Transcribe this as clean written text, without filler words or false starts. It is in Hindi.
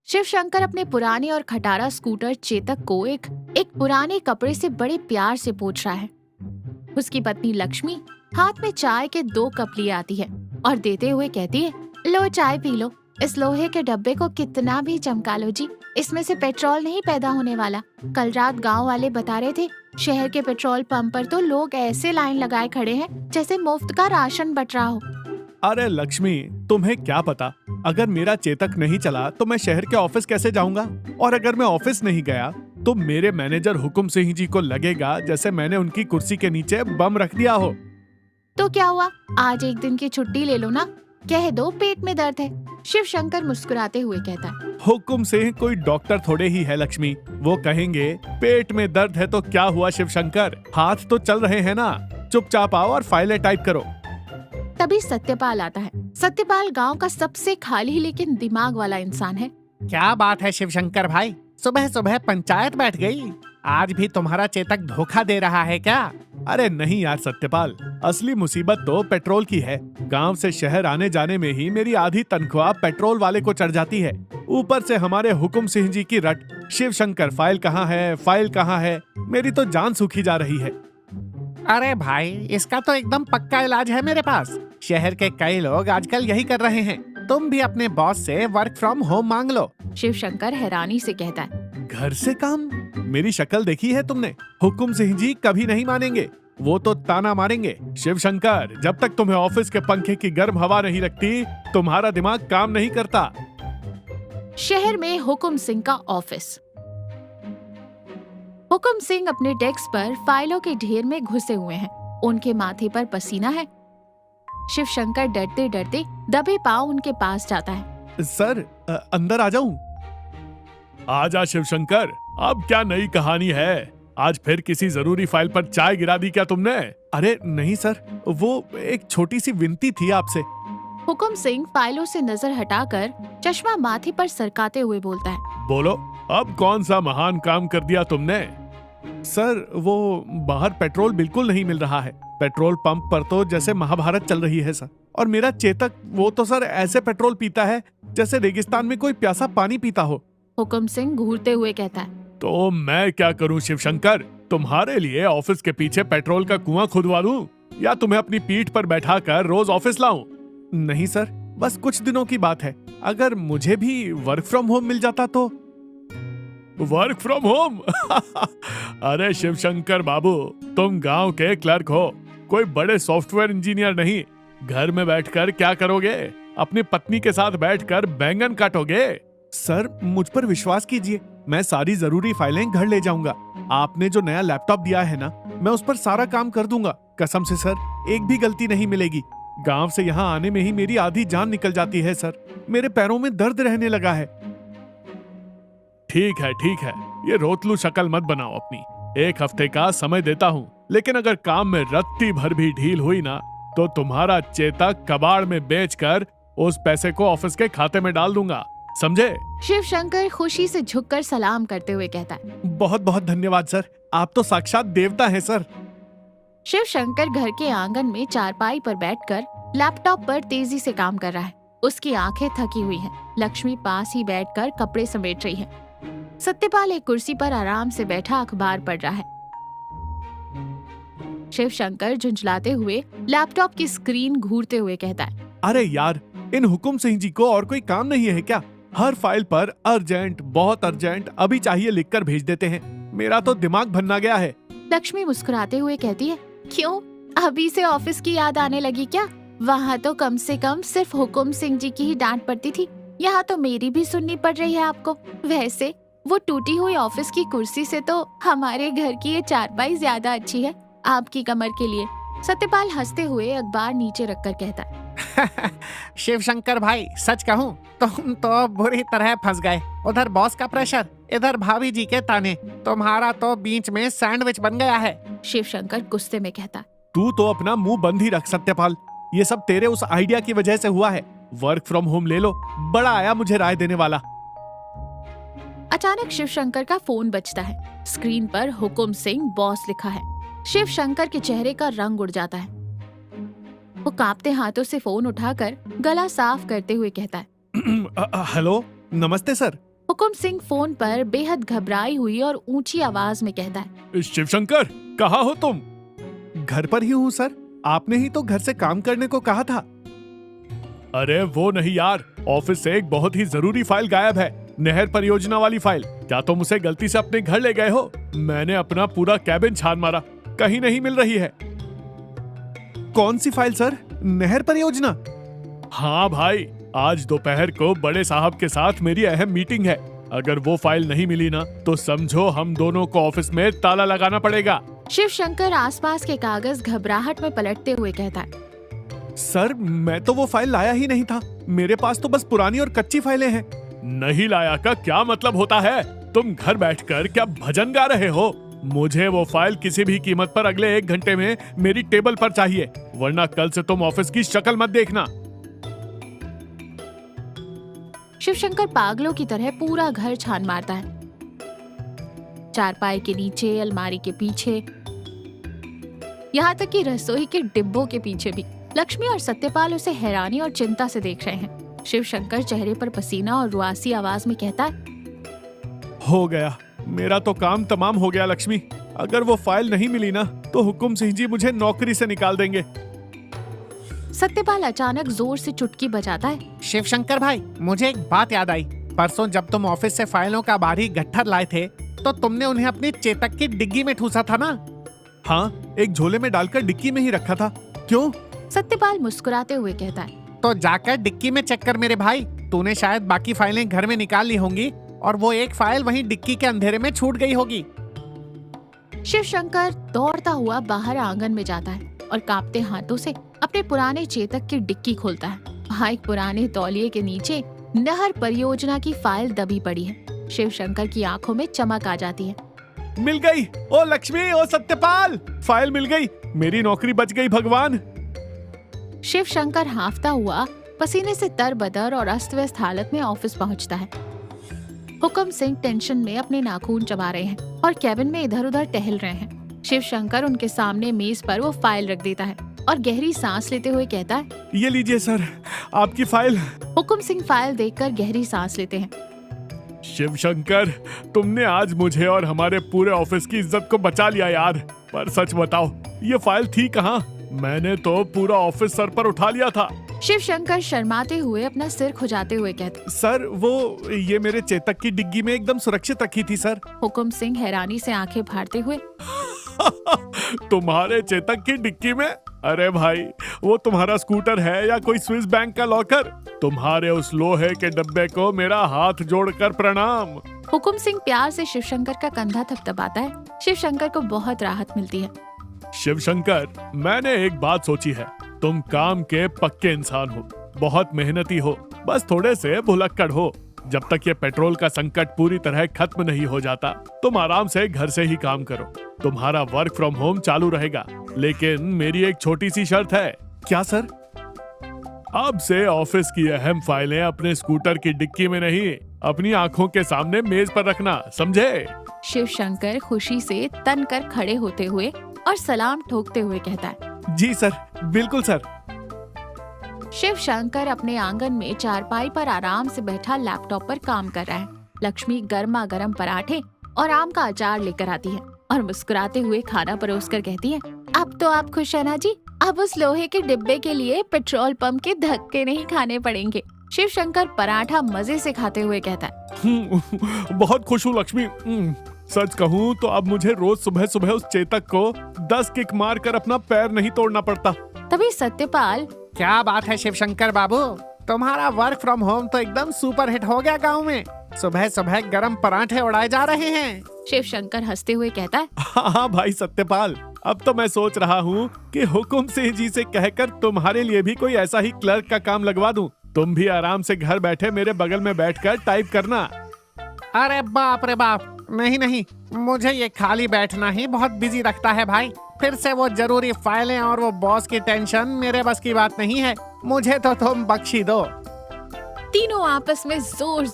शिव शंकर अपने पुराने और खटारा स्कूटर चेतक को एक पुराने कपड़े से बड़े प्यार से पोंछ रहा है। उसकी पत्नी लक्ष्मी हाथ में चाय के 2 कप लिए आती है और देते हुए कहती है, लो चाय पी लो। इस लोहे के डब्बे को कितना भी चमका लो जी, इसमें से पेट्रोल नहीं पैदा होने वाला। कल रात गांव वाले बता रहे थे, शहर के पेट्रोल पंप पर तो लोग ऐसे लाइन लगाए खड़े हैं जैसे मुफ्त का राशन बट रहा हो। अरे लक्ष्मी, तुम्हें क्या पता, अगर मेरा चेतक नहीं चला तो मैं शहर के ऑफिस कैसे जाऊंगा, और अगर मैं ऑफिस नहीं गया तो मेरे मैनेजर हुकुम सिंह जी को लगेगा जैसे मैंने उनकी कुर्सी के नीचे बम रख दिया हो। तो क्या हुआ, आज एक दिन की छुट्टी ले लो ना, कह दो पेट में दर्द है। शिव शंकर मुस्कुराते हुए कहता है, हुकुम सिंह कोई डॉक्टर थोड़े ही है लक्ष्मी, वो कहेंगे पेट में दर्द है तो क्या हुआ शिव शंकर, हाथ तो चल रहे हैं ना, चुपचाप आओ और फाइलें टाइप करो। तभी सत्यपाल आता है। सत्यपाल गांव का सबसे खाली लेकिन दिमाग वाला इंसान है। क्या बात है शिवशंकर भाई, सुबह सुबह पंचायत बैठ गई। आज भी तुम्हारा चेतक धोखा दे रहा है क्या? अरे नहीं यार सत्यपाल, असली मुसीबत तो पेट्रोल की है। गांव से शहर आने जाने में ही मेरी आधी तनख्वाह पेट्रोल वाले को चढ़ जाती है। ऊपर से हमारे हुकुम सिंह जी की रट, शिव शंकर फाइल कहाँ है, फाइल कहाँ है, मेरी तो जान सूखी जा रही है। अरे भाई, इसका तो एकदम पक्का इलाज है मेरे पास। शहर के कई लोग आजकल यही कर रहे हैं। तुम भी अपने बॉस से वर्क फ्रॉम होम मांग लो। शिव शंकर हैरानी से कहता है, घर से काम? मेरी शक्ल देखी है तुमने? हुकुम सिंह जी कभी नहीं मानेंगे, वो तो ताना मारेंगे। शिव शंकर, जब तक तुम्हें ऑफिस के पंखे की गर्म हवा नहीं लगती, तुम्हारा दिमाग काम नहीं करता। शहर में हुकुम सिंह का ऑफिस। हुकुम सिंह अपने डेस्क पर फाइलों के ढेर में घुसे हुए हैं। उनके माथे पर पसीना है। शिव शंकर डरते डरते दबे पांव उनके पास जाता है। सर, अंदर आ जाऊं? आजा शिव शंकर, अब क्या नई कहानी है? आज फिर किसी जरूरी फाइल पर चाय गिरा दी क्या तुमने? अरे नहीं सर, वो एक छोटी सी विनती थी आपसे। हुकुम सिंह फाइलों से नजर हटाकर चश्मा माथे पर सरकाते हुए बोलता है, बोलो, अब कौन सा महान काम कर दिया तुमने? सर, वो बाहर पेट्रोल बिल्कुल नहीं मिल रहा है। पेट्रोल पंप पर तो जैसे महाभारत चल रही है सर। और मेरा चेतक, वो तो सर ऐसे पेट्रोल पीता है जैसे रेगिस्तान में कोई प्यासा पानी पीता हो। हुकुम सिंह घूरते हुए कहता है, तो मैं क्या करूं शिव शंकर? तुम्हारे लिए ऑफिस के पीछे पेट्रोल का कुआं खुदवा दूं, या तुम्हें अपनी पीठ पर बैठाकर रोज ऑफिस लाऊं? नहीं सर, बस कुछ दिनों की बात है। अगर मुझे भी वर्क फ्रॉम होम मिल जाता तो। Work from home? अरे शिव शंकर बाबू, तुम गांव के क्लर्क हो, कोई बड़े सॉफ्टवेयर इंजीनियर नहीं। घर में बैठकर क्या करोगे? अपनी पत्नी के साथ बैठकर बैंगन काटोगे? सर, मुझ पर विश्वास कीजिए, मैं सारी जरूरी फाइलें घर ले जाऊंगा। आपने जो नया लैपटॉप दिया है ना, मैं उस पर सारा काम कर दूंगा। कसम से सर, एक भी गलती नहीं मिलेगी। गांव से यहाँ आने में ही मेरी आधी जान निकल जाती है सर। मेरे पैरों में दर्द रहने लगा है। ठीक है, ये रोतलू शक्ल मत बनाओ अपनी। 1 हफ्ते का समय देता हूँ, लेकिन अगर काम में रत्ती भर भी ढील हुई ना, तो तुम्हारा चेतक कबाड़ में बेचकर उस पैसे को ऑफिस के खाते में डाल दूंगा, समझे? शिव शंकर खुशी से झुककर सलाम करते हुए कहता है, बहुत बहुत धन्यवाद सर, आप तो साक्षात देवता हैं सर। शिव शंकर घर के आंगन में चारपाई पर बैठकर लैपटॉप पर तेजी से काम कर रहा है। उसकी आंखें थकी हुई हैं। लक्ष्मी पास ही बैठकर कपड़े समेट रही है। सत्यपाल एक कुर्सी पर आराम से बैठा अखबार पढ़ रहा है। शिव शंकर झुंझलाते हुए लैपटॉप की स्क्रीन घूरते हुए कहता है, अरे यार, इन हुकुम सिंह जी को और कोई काम नहीं है क्या? हर फाइल पर अर्जेंट, बहुत अर्जेंट, अभी चाहिए लिखकर भेज देते हैं। मेरा तो दिमाग भन्ना गया है। लक्ष्मी मुस्कुराते हुए कहती है, क्यों, अभी से ऑफिस की याद आने लगी क्या? वहाँ तो कम से कम सिर्फ हुकुम सिंह जी की ही डांट पड़ती थी, यहाँ तो मेरी भी सुननी पड़ रही है आपको। वैसे वो टूटी हुई ऑफिस की कुर्सी से तो हमारे घर की ये चारपाई ज्यादा अच्छी है आपकी कमर के लिए। सत्यपाल हंसते हुए अखबार नीचे रखकर कहता है, शिवशंकर भाई, सच कहूँ तुम तो बुरी तरह फंस गए। उधर बॉस का प्रेशर, इधर भाभी जी के ताने, तुम्हारा तो बीच में सैंडविच बन गया है। शिव शंकर गुस्से में कहता, तू तो अपना मुंह बंद ही रख सत्यपाल, ये सब तेरे उस आइडिया की वजह से हुआ है। वर्क फ्रॉम होम ले लो, बड़ा आया मुझे राय देने वाला। अचानक शिव शंकर का फोन बजता है। स्क्रीन पर हुकुम सिंह बॉस लिखा है। शिव शंकर के चेहरे का रंग उड़ जाता है। वो कांपते हाथों से फोन उठाकर गला साफ करते हुए कहता है, हेलो, नमस्ते सर। हुकुम सिंह फोन पर बेहद घबराई हुई और ऊंची आवाज में कहता है, शिवशंकर, कहाँ हो तुम? घर पर ही हूँ सर, आपने ही तो घर से काम करने को कहा था। अरे वो नहीं यार, ऑफिस से एक बहुत ही जरूरी फाइल गायब है, नहर परियोजना वाली फाइल। क्या तुम उसे गलती से अपने घर ले गए हो? मैंने अपना पूरा कैबिन छान मारा, कहीं नहीं मिल रही है। कौन सी फाइल सर? नहर परियोजना? हाँ भाई, आज दोपहर को बड़े साहब के साथ मेरी अहम मीटिंग है। अगर वो फाइल नहीं मिली ना तो समझो हम दोनों को ऑफिस में ताला लगाना पड़ेगा। शिवशंकर आसपास के कागज घबराहट में पलटते हुए कहता है, सर मैं तो वो फाइल लाया ही नहीं था, मेरे पास तो बस पुरानी और कच्ची फाइलें हैं। नहीं लाया का क्या मतलब होता है? तुम घर बैठकर क्या भजन गा रहे हो? मुझे वो फाइल किसी भी कीमत पर अगले 1 घंटे में मेरी टेबल पर चाहिए, वरना कल से तुम ऑफिस की शक्ल मत देखना। शिवशंकर पागलों की तरह पूरा घर छान मारता है, चारपाई के नीचे, अलमारी के पीछे, यहाँ तक कि रसोई के डिब्बों के पीछे भी। लक्ष्मी और सत्यपाल उसे हैरानी और चिंता से देख रहे हैं। शिवशंकर चेहरे पर पसीना और रुआसी आवाज में कहता है, हो गया, मेरा तो काम तमाम हो गया लक्ष्मी। अगर वो फाइल नहीं मिली ना तो हुकुम सिंह जी मुझे नौकरी से निकाल देंगे। सत्यपाल अचानक जोर से चुटकी बजाता है, शिवशंकर भाई, मुझे एक बात याद आई। परसों जब तुम ऑफिस से फाइलों का भारी गट्ठर लाए थे तो तुमने उन्हें अपनी चेतक की डिग्गी में ठूसा था ना? हाँ, एक झोले में डालकर डिक्की में ही रखा था। क्यों? सत्यपाल मुस्कुराते हुए कहता है, तो जाकर डिक्की में चेक कर मेरे भाई, तूने शायद बाकी फाइलें घर में निकाल ली होंगी और वो एक फाइल वहीं डिक्की के अंधेरे में छूट गई होगी। शिवशंकर दौड़ता हुआ बाहर आंगन में जाता है और कांपते हाथों से अपने पुराने चेतक की डिक्की खोलता है। वहाँ एक पुराने तौलिए के नीचे नहर परियोजना की फाइल दबी पड़ी है। शिवशंकर की आंखों में चमक आ जाती है। मिल गई! ओ लक्ष्मी, ओ सत्यपाल, फाइल मिल गई, मेरी नौकरी बच गई भगवान। शिवशंकर हांफता हुआ पसीने से तरबतर और अस्त व्यस्त हालत में ऑफिस पहुंचता है। हुकुम सिंह टेंशन में अपने नाखून चबा रहे हैं और कैबिन में इधर उधर टहल रहे हैं। शिवशंकर उनके सामने मेज पर वो फाइल रख देता है और गहरी सांस लेते हुए कहता है, ये लीजिए सर, आपकी फाइल। हुकुम सिंह फाइल देखकर गहरी सांस लेते हैं। शिवशंकर, तुमने आज मुझे और हमारे पूरे ऑफिस की इज्जत को बचा लिया यार। पर सच बताओ, ये फाइल थी कहाँ? मैंने तो पूरा ऑफिस सर पर उठा लिया था। शिवशंकर शर्माते हुए अपना सिर खुजाते हुए कहते, सर वो ये मेरे चेतक की डिग्गी में एकदम सुरक्षित रखी थी सर। हुकुम सिंह हैरानी से आंखें फाड़ते हुए, तुम्हारे चेतक की डिक्की में? अरे भाई, वो तुम्हारा स्कूटर है या कोई स्विस बैंक का लॉकर? तुम्हारे उस लोहे के डब्बे को मेरा हाथ जोड़कर प्रणाम। हुकुम सिंह प्यार से शिवशंकर का कंधा थपथपाता है। शिवशंकर को बहुत राहत मिलती है। शिवशंकर, मैंने एक बात सोची है, तुम काम के पक्के इंसान हो, बहुत मेहनती हो, बस थोड़े से भुलक्कड़ हो। जब तक ये पेट्रोल का संकट पूरी तरह खत्म नहीं हो जाता, तुम आराम से घर से ही काम करो। तुम्हारा वर्क फ्रॉम होम चालू रहेगा, लेकिन मेरी एक छोटी सी शर्त है। क्या सर? अब से ऑफिस की अहम फाइलें अपने स्कूटर की डिक्की में नहीं, अपनी आंखों के सामने मेज पर रखना, समझे? शिवशंकर खुशी से तन कर खड़े होते हुए और सलाम ठोकते हुए कहता है, जी सर, बिल्कुल सर। शिवशंकर अपने आंगन में चारपाई पर आराम से बैठा लैपटॉप पर काम कर रहा है। लक्ष्मी गर्मा गर्म पराठे और आम का अचार लेकर आती है और मुस्कुराते हुए खाना परोसकर कहती है, अब तो आप खुश है ना जी? अब उस लोहे के डिब्बे के लिए पेट्रोल पंप के धक्के नहीं खाने पड़ेंगे। शिवशंकर पराठा मजे से खाते हुए कहता है, बहुत खुश हूँ लक्ष्मी। सच कहूँ तो अब मुझे रोज सुबह सुबह उस चेतक को 10 किक मार कर अपना पैर नहीं तोड़ना पड़ता। तभी सत्यपाल, क्या बात है शिवशंकर बाबू, तुम्हारा वर्क फ्रॉम होम तो एकदम सुपर हिट हो गया गांव में। सुबह सुबह गरम पराठे उड़ाए जा रहे हैं। शिवशंकर हंसते हुए कहता है, हाँ भाई सत्यपाल, अब तो मैं सोच रहा हूँ कि हुकुम सिंह जी से कहकर तुम्हारे लिए भी कोई ऐसा ही क्लर्क का काम लगवा दूं। तुम भी आराम से घर बैठे मेरे बगल में बैठकर टाइप करना। अरे बाप रे बाप, नहीं नहीं, मुझे ये खाली बैठना ही बहुत बिजी रखता है भाई। फिर से वो जरूरी फाइलें और वो बॉस की टेंशन मेरे बस की बात नहीं है। मुझे तो तुम बख्शी दो। तीनों आपस में जोर